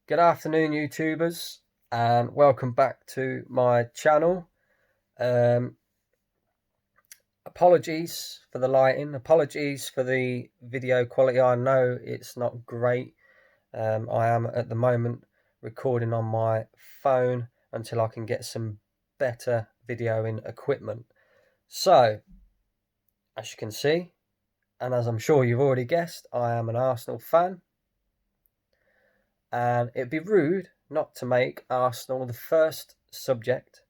Good afternoon, YouTubers, and welcome back to my channel. Um, Apologies for the lighting, apologies for the video quality. I know it's not great. I am at the moment recording on my phone until I can get some better videoing equipment. So, as you can see, and as I'm sure you've already guessed, I am an Arsenal fan. And it'd be rude not to make Arsenal the first subject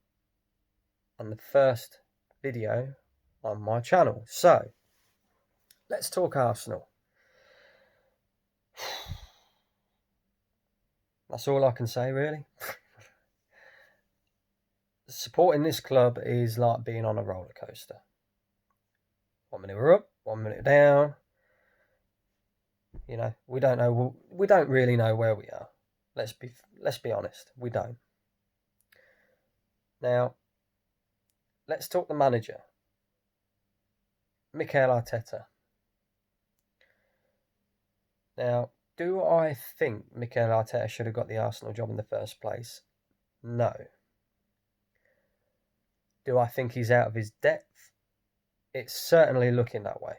and the first video on my channel. So, let's talk Arsenal. That's all I can say, really. Supporting this club is like being on a roller coaster. 1 minute we're up, 1 minute down. You know, we don't really know where we are. Let's be honest, we don't. Now, let's talk the manager, Mikel Arteta. Now, do I think Mikel Arteta should have got the Arsenal job in the first place? No. Do I think he's out of his depth? It's certainly looking that way.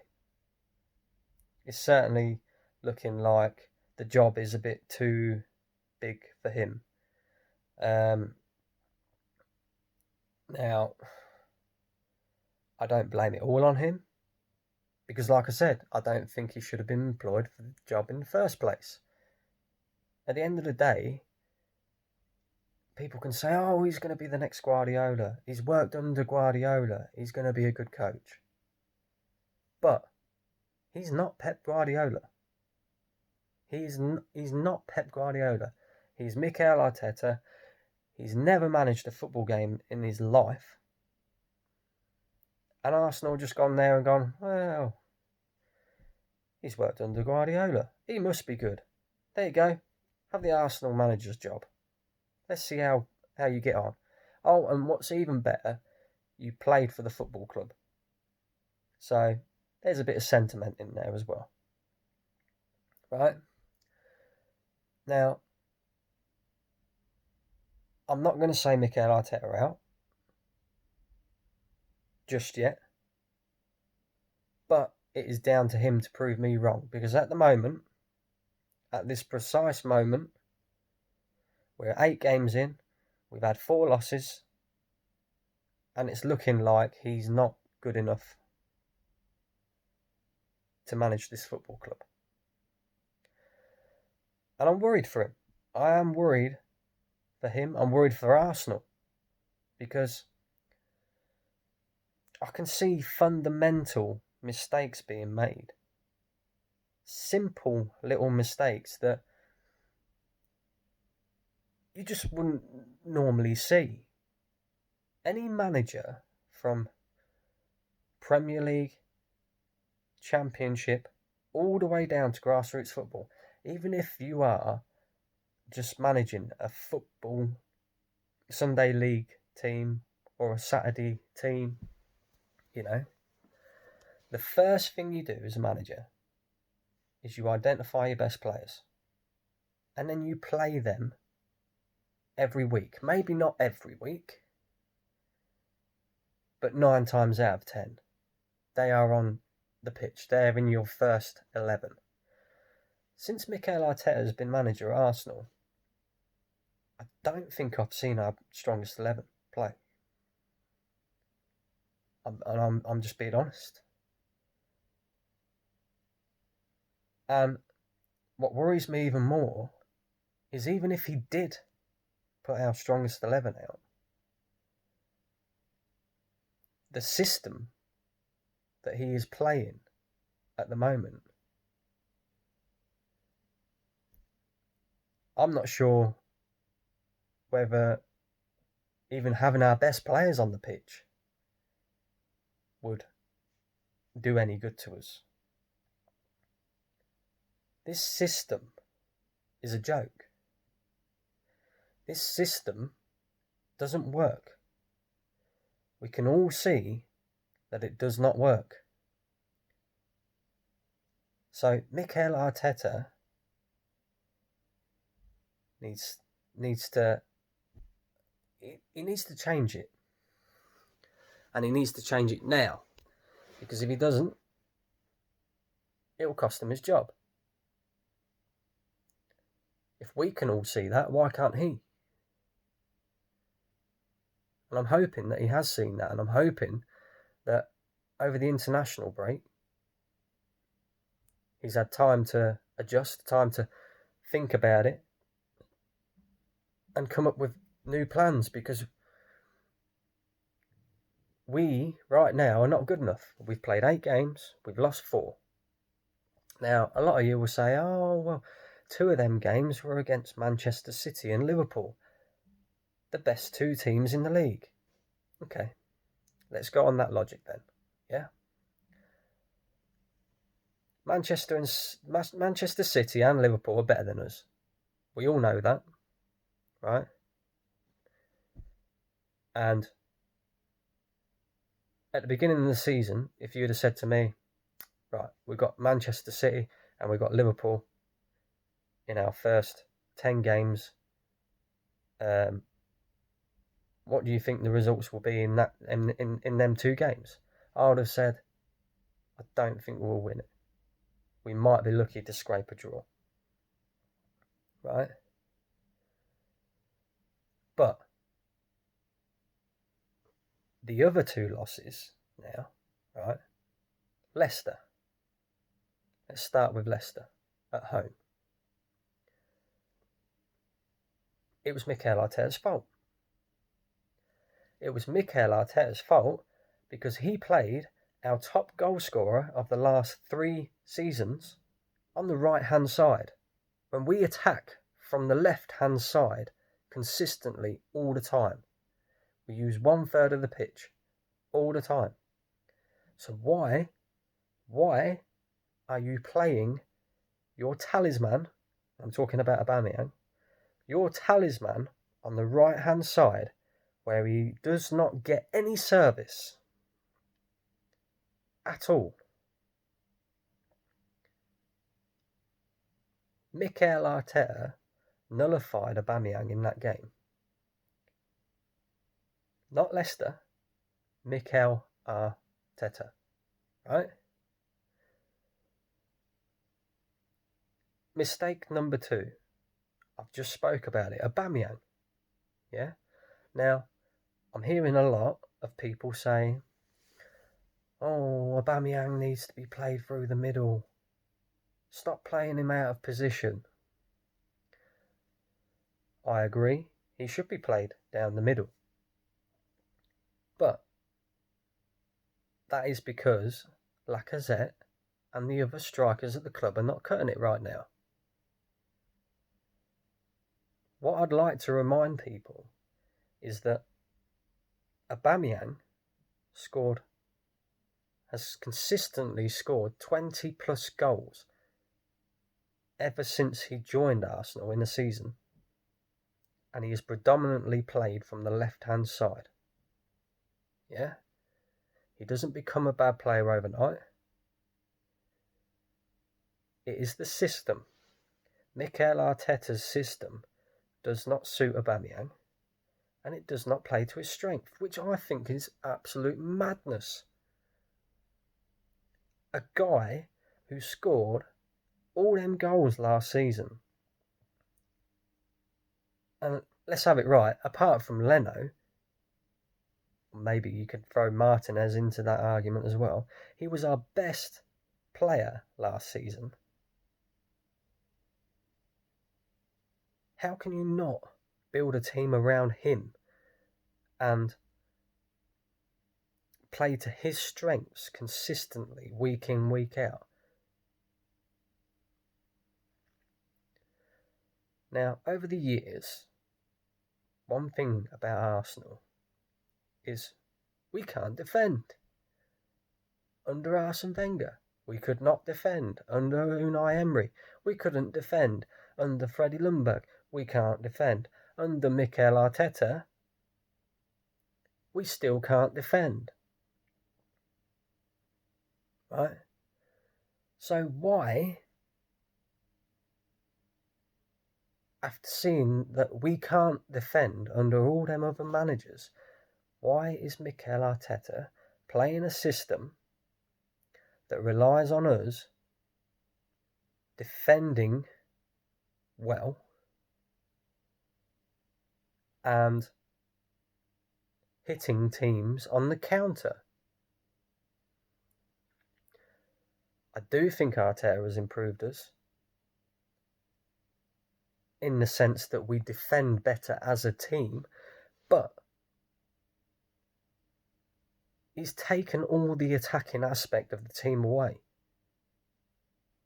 It's certainly looking like the job is a bit too big for him. Now, I don't blame it all on him because, like I said, I don't think he should have been employed for the job in the first place. At the end of the day, people can say, oh, he's going to be the next Guardiola. He's worked under Guardiola. He's going to be a good coach. But he's not Pep Guardiola. He's not Pep Guardiola. He's Mikel Arteta. He's never managed a football game in his life. And Arsenal just gone there and gone, well, he's worked under Guardiola. He must be good. There you go. Have the Arsenal manager's job. Let's see how you get on. Oh, and what's even better, you played for the football club. So there's a bit of sentiment in there as well. Right? Now, I'm not going to say Mikel Arteta out just yet, but it is down to him to prove me wrong, because at the moment, at this precise moment, we're 8 games in, we've had 4 losses, and it's looking like he's not good enough to manage this football club. And I'm worried for him. I am worried for him. I'm worried for Arsenal, because I can see fundamental mistakes being made. Simple little mistakes that you just wouldn't normally see. Any manager from Premier League, Championship, all the way down to grassroots football, even if you are just managing a football Sunday league team or a Saturday team, you know, the first thing you do as a manager is you identify your best players and then you play them every week. Maybe not every week, but 9 times out of 10 they are on the pitch. They're in your first 11. Since Mikel Arteta has been manager at Arsenal, I don't think I've seen our strongest 11 play. I'm just being honest. And what worries me even more is, even if he did put our strongest 11 out, the system that he is playing at the moment, I'm not sure whether even having our best players on the pitch would do any good to us. This system is a joke. This system doesn't work. We can all see that it does not work. So Mikel Arteta needs to change it, and he needs to change it now, because if he doesn't, it will cost him his job. If we can all see that, why can't he? And I'm hoping that he has seen that, and I'm hoping that over the international break, he's had time to adjust, time to think about it, and come up with new plans, because we, right now, are not good enough. We've played 8 games, we've lost 4. Now, a lot of you will say, oh, well, 2 of them games were against Manchester City and Liverpool, the best 2 teams in the league. Okay, let's go on that logic then, yeah? Manchester City and Liverpool are better than us. We all know that, right? And at the beginning of the season, if you'd have said to me, right, we've got Manchester City and we've got Liverpool in our first 10 games, what do you think the results will be in them 2 games? I would have said, I don't think we'll win it. We might be lucky to scrape a draw, right? But the other 2 losses now, right? Leicester. Let's start with Leicester at home. It was Mikel Arteta's fault. It was Mikel Arteta's fault because he played our top goal scorer of the last 3 seasons on the right-hand side. When we attack from the left-hand side consistently all the time, we use 1/3 of the pitch all the time. So why are you playing your talisman, I'm talking about Aubameyang, your talisman on the right-hand side where he does not get any service at all? Mikel Arteta nullified Aubameyang in that game. Not Leicester, Mikel Arteta, right? Mistake number 2. I've just spoke about it. Aubameyang, yeah? Now, I'm hearing a lot of people saying, oh, Aubameyang needs to be played through the middle. Stop playing him out of position. I agree, he should be played down the middle. But that is because Lacazette and the other strikers at the club are not cutting it right now. What I'd like to remind people is that Aubameyang has consistently scored 20 plus goals ever since he joined Arsenal in the season, and he has predominantly played from the left-hand side. Yeah? He doesn't become a bad player overnight. It is the system. Mikel Arteta's system does not suit Aubameyang, and it does not play to his strength, which I think is absolute madness. A guy who scored all them goals last season, and let's have it right, apart from Leno, maybe you could throw Martinez into that argument as well, he was our best player last season. How can you not build a team around him and play to his strengths consistently, week in, week out? Now, over the years, one thing about Arsenal is we can't defend. Under Arsene Wenger, we could not defend. Under Unai Emery, we couldn't defend. Under Freddie Ljungberg, we can't defend. Under Mikel Arteta, we still can't defend. Right? So why after seeing that we can't defend under all them other managers, why is Mikel Arteta playing a system that relies on us defending well and hitting teams on the counter? I do think Arteta has improved us in the sense that we defend better as a team, but he's taken all the attacking aspect of the team away.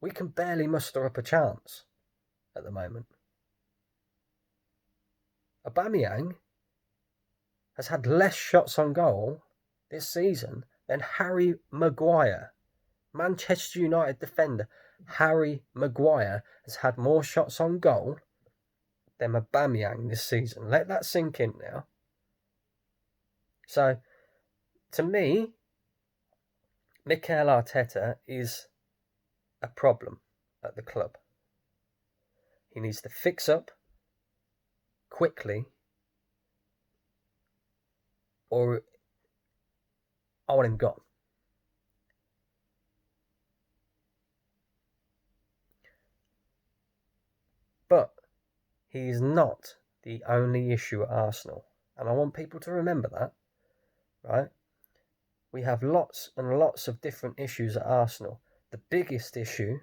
We can barely muster up a chance at the moment. Aubameyang has had less shots on goal this season than Harry Maguire. Manchester United defender Harry Maguire has had more shots on goal than Aubameyang this season. Let that sink in now. So, to me, Mikel Arteta is a problem at the club. He needs to fix up quickly, or I want him gone. But he is not the only issue at Arsenal, and I want people to remember that, right? We have lots and lots of different issues at Arsenal. The biggest issue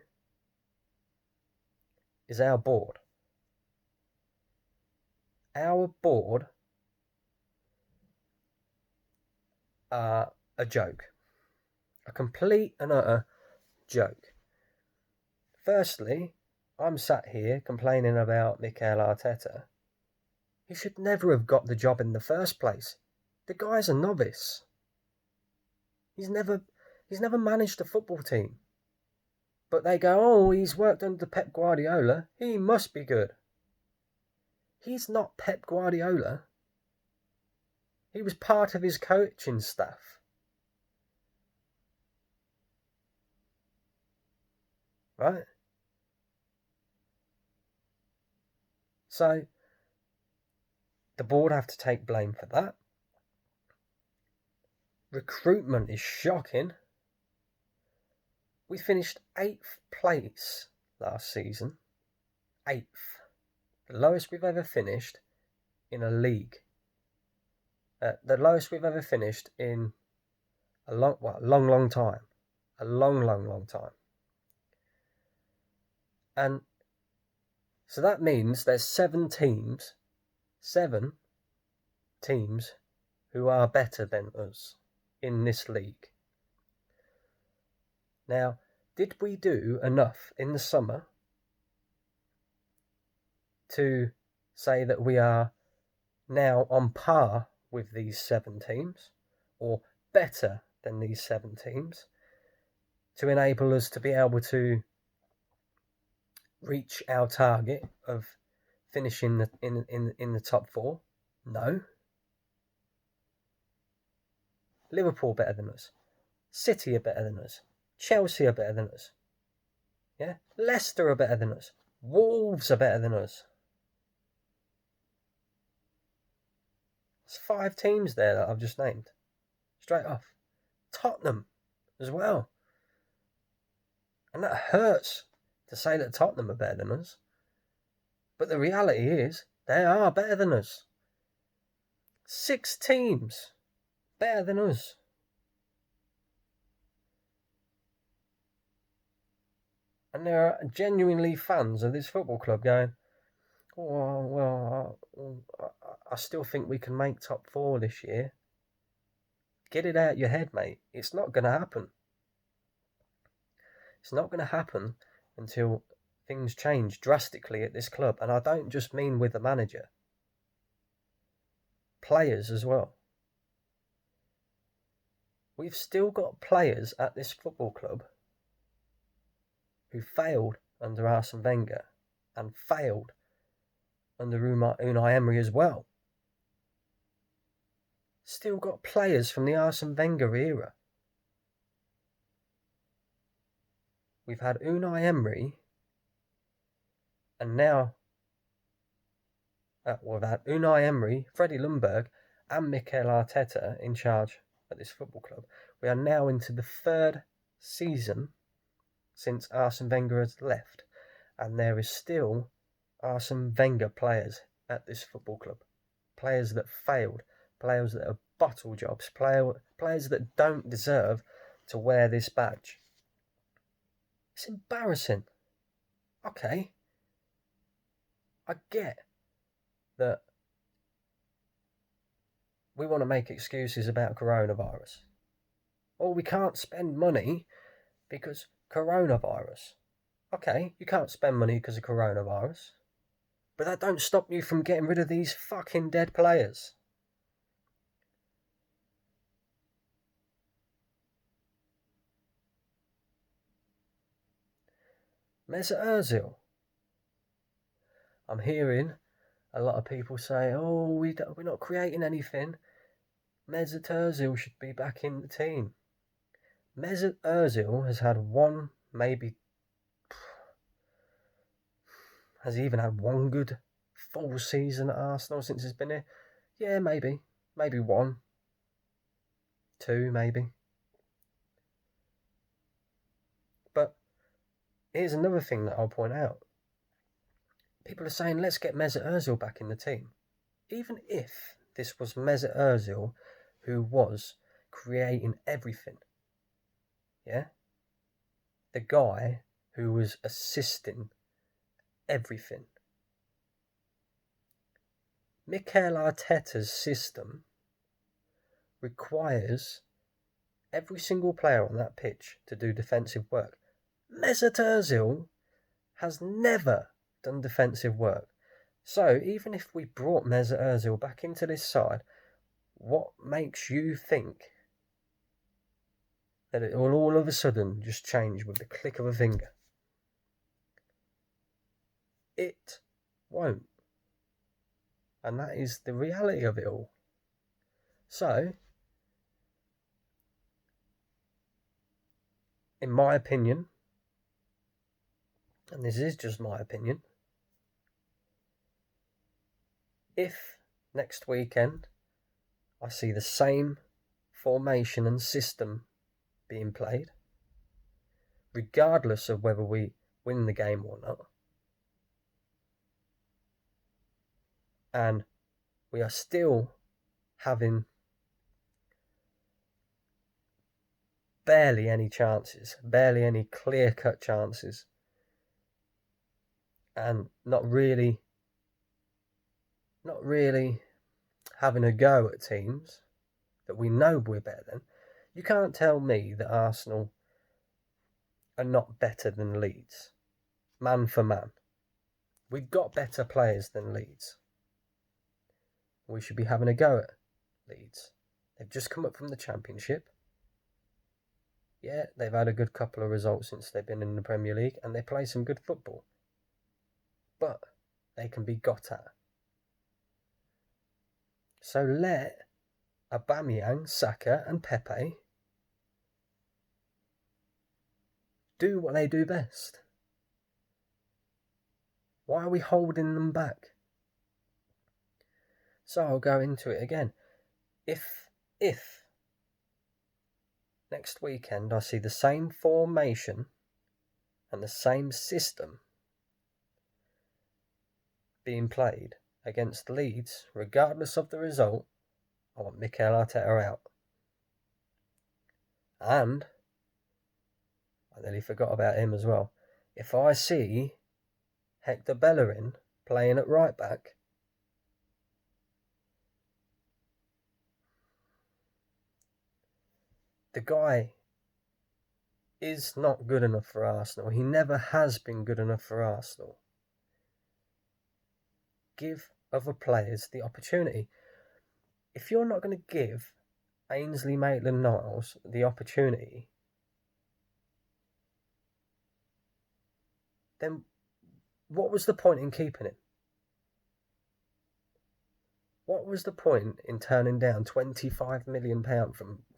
is our board. Our board are a joke. A complete and utter joke. Firstly, I'm sat here complaining about Mikel Arteta. He should never have got the job in the first place. The guy's a novice. He's never managed a football team. But they go, oh, he's worked under Pep Guardiola. He must be good. He's not Pep Guardiola. He was part of his coaching staff. Right? So, the board have to take blame for that. Recruitment is shocking. We finished 8th place last season. 8th. The lowest we've ever finished in a league. The lowest we've ever finished in a long time. A long time. And so that means there's 7 teams who are better than us in this league. Now, did we do enough in the summer to say that we are now on par with these 7 teams, or better than these 7 teams, to enable us to be able to reach our target of finishing in the top 4? No. Liverpool better than us. City are better than us. Chelsea are better than us. Yeah? Leicester are better than us. Wolves are better than us. There's 5 teams there that I've just named. Straight off. Tottenham as well. And that hurts to say that Tottenham are better than us. But the reality is, they are better than us. 6 teams better than us. And there are genuinely fans of this football club going, oh, well, I still think we can make top 4 this year. Get it out your head, mate. It's not going to happen. It's not going to happen until things change drastically at this club. And I don't just mean with the manager. Players as well. We've still got players at this football club who failed under Arsene Wenger and failed under Unai Emery as well. Still got players from the Arsene Wenger era. We've had Unai Emery, and now we've had Unai Emery, Freddie Ljungberg, and Mikel Arteta in charge at this football club. We are now into the 3rd season since Arsene Wenger has left, and there is still Arsene Wenger players at this football club. Players that failed, players that are bottle jobs, players that don't deserve to wear this badge. It's embarrassing. Okay, I get that we want to make excuses about coronavirus. Or we can't spend money because coronavirus. Okay, you can't spend money because of coronavirus. But that don't stop you from getting rid of these fucking dead players. Mesut Ozil. I'm hearing a lot of people say, oh, we're not creating anything. Mesut Ozil should be back in the team. Mesut Ozil has had one, maybe... Has he even had one good full season at Arsenal since he's been here? Yeah, maybe. Maybe 1. 2, maybe. But here's another thing that I'll point out. People are saying, let's get Mesut Ozil back in the team. Even if this was Mesut Ozil who was creating everything. Yeah? The guy who was assisting everything. Mikel Arteta's system requires every single player on that pitch to do defensive work. Mesut Ozil has never done defensive work. So even if we brought Mesut Ozil back into this side, what makes you think that it will all of a sudden just change with the click of a finger? It won't. And that is the reality of it all. So, in my opinion, and this is just my opinion, if next weekend I see the same formation and system being played, regardless of whether we win the game or not, and we are still having barely any chances, barely any clear-cut chances, and not really having a go at teams that we know we're better than, you can't tell me that Arsenal are not better than Leeds, man for man. We've got better players than Leeds. We should be having a go at Leeds. They've just come up from the Championship. Yeah, they've had a good couple of results since they've been in the Premier League, and they play some good football. But they can be got at. So let Aubameyang, Saka and Pepe do what they do best. Why are we holding them back? So I'll go into it again. If next weekend I see the same formation and the same system being played against Leeds, regardless of the result, I want Mikel Arteta out. And I nearly forgot about him as well. If I see Hector Bellerin playing at right back, the guy is not good enough for Arsenal. He never has been good enough for Arsenal. Give other players the opportunity. If you're not going to give Ainsley Maitland-Niles the opportunity, then what was the point in keeping him? What was the point in turning down £25 million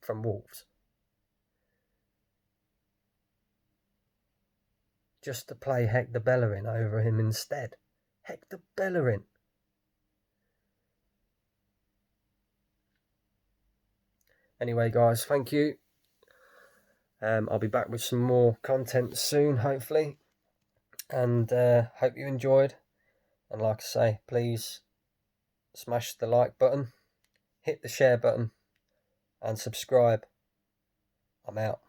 from Wolves? Just to play Hector Bellerin over him instead. Hector Bellerin. Anyway, guys, thank you. I'll be back with some more content soon, hopefully. And hope you enjoyed. And like I say, please smash the like button, hit the share button, and subscribe. I'm out.